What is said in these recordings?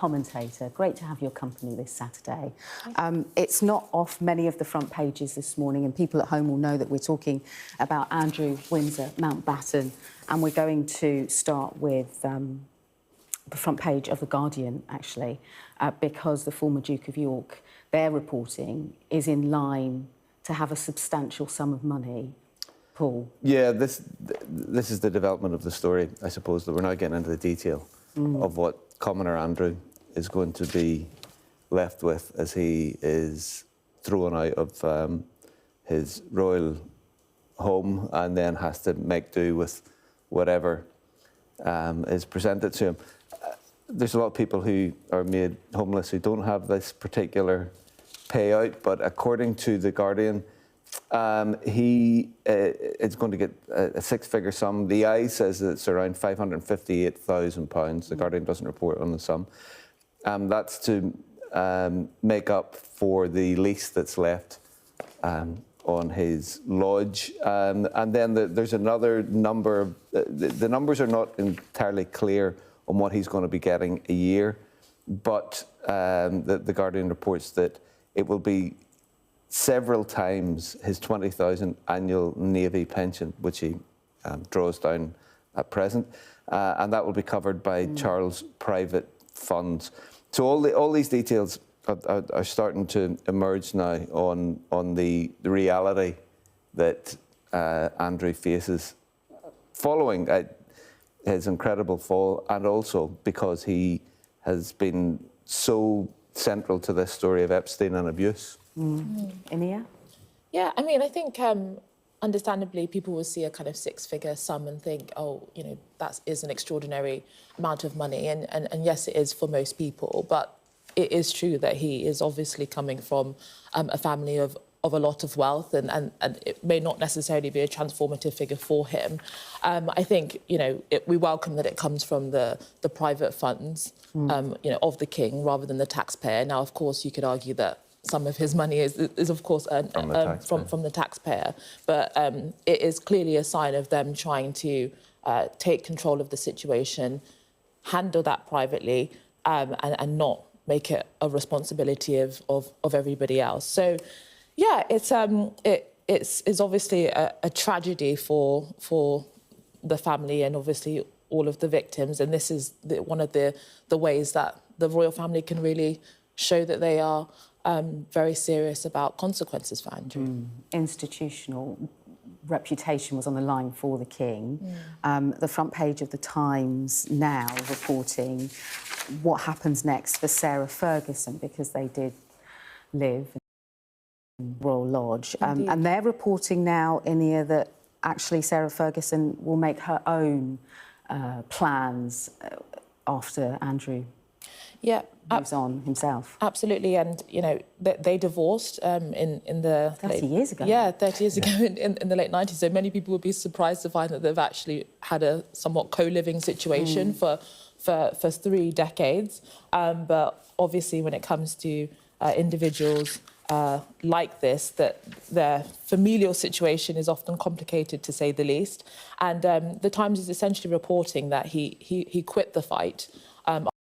Commentator. Great to have your company this Saturday. It's not off many of the front pages this morning, and people at home will know that we're talking about Andrew Windsor Mountbatten, and we're going to start with the front page of The Guardian, actually, because the former Duke of York, their reporting is in line to have a substantial sum of money. Paul? Yeah, this is the development of the story, I suppose, that we're now getting into the detail of what Commoner Andrew is going to be left with as he is thrown out of his royal home and then has to make do with whatever is presented to him. There's a lot of people who are made homeless who don't have this particular payout, but according to The Guardian, he is going to get a six-figure sum. The Eye says that it's around £558,000. The Guardian doesn't report on the sum. That's to make up for the lease that's left on his lodge. And then there's another number. The numbers are not entirely clear on what he's going to be getting a year, but the Guardian reports that it will be several times his 20,000 annual Navy pension, which he draws down at present, and that will be covered by Charles' private funds. So all these details are starting to emerge now on the reality that Andrew faces following his incredible fall, and also because he has been so central to this story of Epstein and abuse. Leah? Yeah, I mean, I think understandably people will see a kind of six-figure sum and think, oh, you know, that is an extraordinary amount of money. And yes, it is for most people, but it is true that he is obviously coming from a family of a lot of wealth, and it may not necessarily be a transformative figure for him. I think, you know, we welcome that it comes from the private funds, you know, of the king rather than the taxpayer. Now, of course, you could argue that some of his money is of course, from the taxpayer. But it is clearly a sign of them trying to take control of the situation, handle that privately, and not make it a responsibility of everybody else. So, yeah, it's obviously a tragedy for the family and obviously all of the victims. And this is one of the ways that the royal family can really show that they are very serious about consequences for Andrew. Institutional reputation was on the line for the king. The front page of the Times now reporting what happens next for Sarah Ferguson, because they did live in Royal Lodge. And they're reporting now, Inia, that actually Sarah Ferguson will make her own plans after Andrew moves on himself. Absolutely, and you know they divorced in the 30 years ago. Yeah, 30 years ago in the late 90s. So many people would be surprised to find that they've actually had a somewhat co-living situation for 3 decades. But obviously, when it comes to individuals like this, that their familial situation is often complicated, to say the least. And the Times is essentially reporting that he quit the fight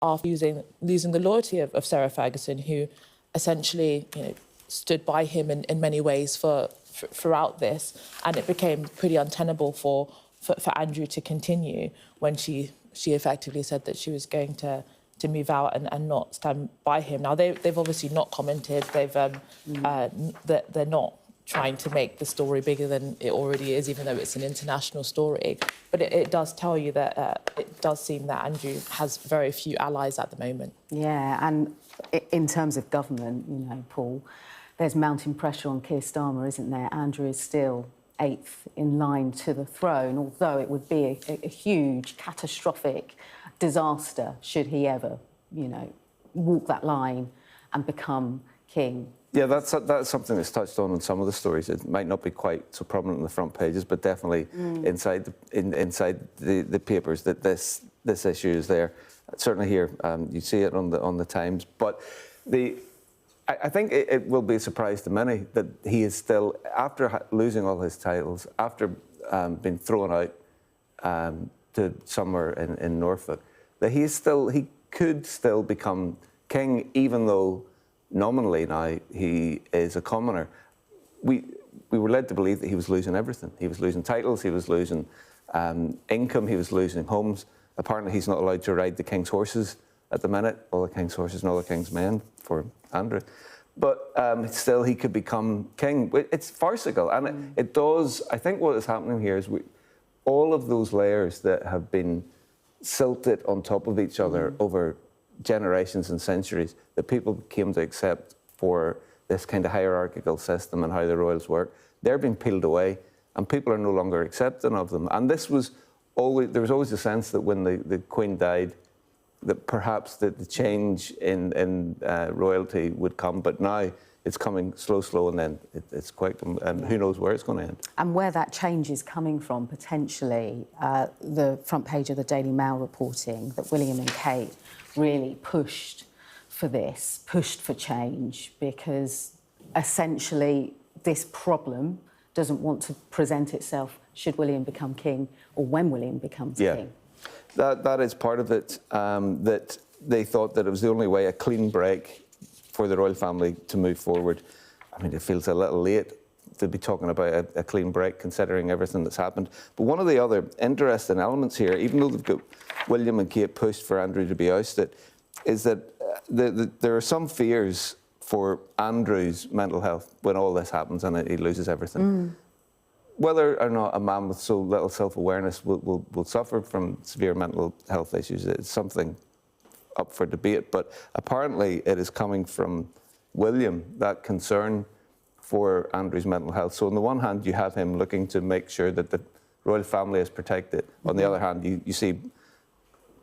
after losing the loyalty of Sarah Ferguson, who essentially, you know, stood by him in many ways throughout this, and it became pretty untenable for Andrew to continue when she effectively said that she was going to move out and not stand by him. Now they've obviously not commented. They're not trying to make the story bigger than it already is, even though it's an international story. But it does tell you that it does seem that Andrew has very few allies at the moment. Yeah, and in terms of government, you know, Paul, there's mounting pressure on Keir Starmer, isn't there? Andrew is still 8th in line to the throne, although it would be a huge, catastrophic disaster should he ever, you know, walk that line and become king. Yeah, that's something that's touched on in some of the stories. It might not be quite so prominent in the front pages, but definitely inside the papers that this issue is there. Certainly here, you see it on the Times. But I think it will be a surprise to many that he is still, after losing all his titles, after being thrown out to somewhere in Norfolk, that he could still become king, even though nominally now he is a commoner. We were led to believe that he was losing everything. He was losing titles, he was losing income, he was losing homes. Apparently he's not allowed to ride the king's horses at the minute, all the king's horses and all the king's men for Andrew. But still he could become king. It's farcical, and it does, I think what is happening here is all of those layers that have been silted on top of each other over generations and centuries that people came to accept for this kind of hierarchical system and how the royals work, they're being peeled away, and people are no longer accepting of them. And this was always, there was always a sense that when the Queen died, that perhaps the change in royalty would come, but now it's coming slow, and then it's quite, and who knows where it's going to end. And where that change is coming from, potentially, the front page of the Daily Mail reporting that William and Kate really pushed for this, pushed for change, because essentially this problem doesn't want to present itself should William become king or when William becomes king. That is part of it, that they thought that it was the only way, a clean break for the royal family to move forward. I mean, it feels a little late to be talking about a clean break considering everything that's happened. But one of the other interesting elements here, even though they've got William and Kate pushed for Andrew to be ousted, is that there are some fears for Andrew's mental health when all this happens and he loses everything. Whether or not a man with so little self-awareness will suffer from severe mental health issues is something up for debate, but apparently it is coming from William, that concern for Andrew's mental health. So on the one hand, you have him looking to make sure that the royal family is protected. On the other hand, you see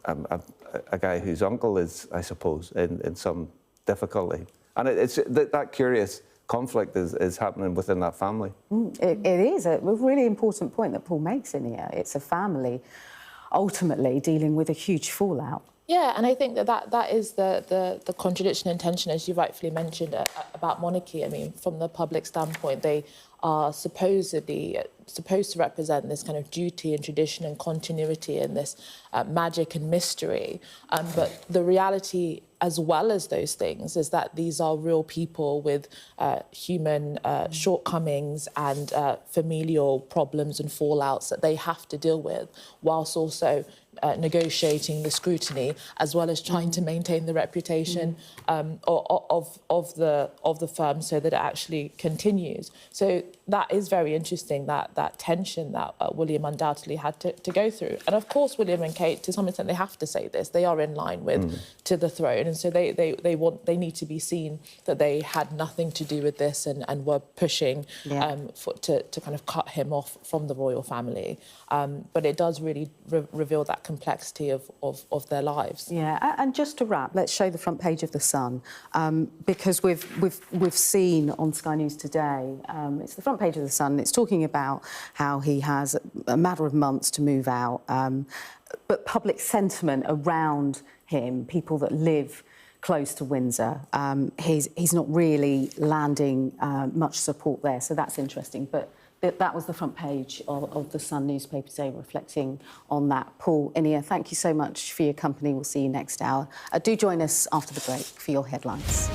a guy whose uncle is, I suppose, in some difficulty. And it's that curious conflict is happening within that family. It is a really important point that Paul makes in here. It's a family ultimately dealing with a huge fallout. Yeah, and I think that is the contradiction and tension, as you rightfully mentioned, about monarchy. I mean, from the public standpoint, they are supposed to represent this kind of duty and tradition and continuity and this magic and mystery. But the reality, as well as those things, is that these are real people with human shortcomings and familial problems and fallouts that they have to deal with, whilst also negotiating the scrutiny, as well as trying to maintain the reputation of the firm so that it actually continues. So that is very interesting, that tension that William undoubtedly had to go through. And of course, William and Kate, to some extent, they have to say this. They are in line with to the throne, and so they need to be seen that they had nothing to do with this and were pushing to kind of cut him off from the royal family. But it does really reveal that complexity of their lives. Yeah, and just to wrap, let's show the front page of The Sun, because we've seen on Sky News today, it's the front page of The Sun, it's talking about how he has a matter of months to move out, but public sentiment around him, people that live close to Windsor, he's not really landing much support there, so that's interesting. But that was the front page of the Sun newspaper today, reflecting on that. Paul, Inia, thank you so much for your company. We'll see you next hour. Do join us after the break for your headlines.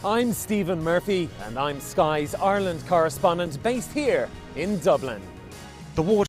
I'm Stephen Murphy, and I'm Sky's Ireland correspondent based here in Dublin. The water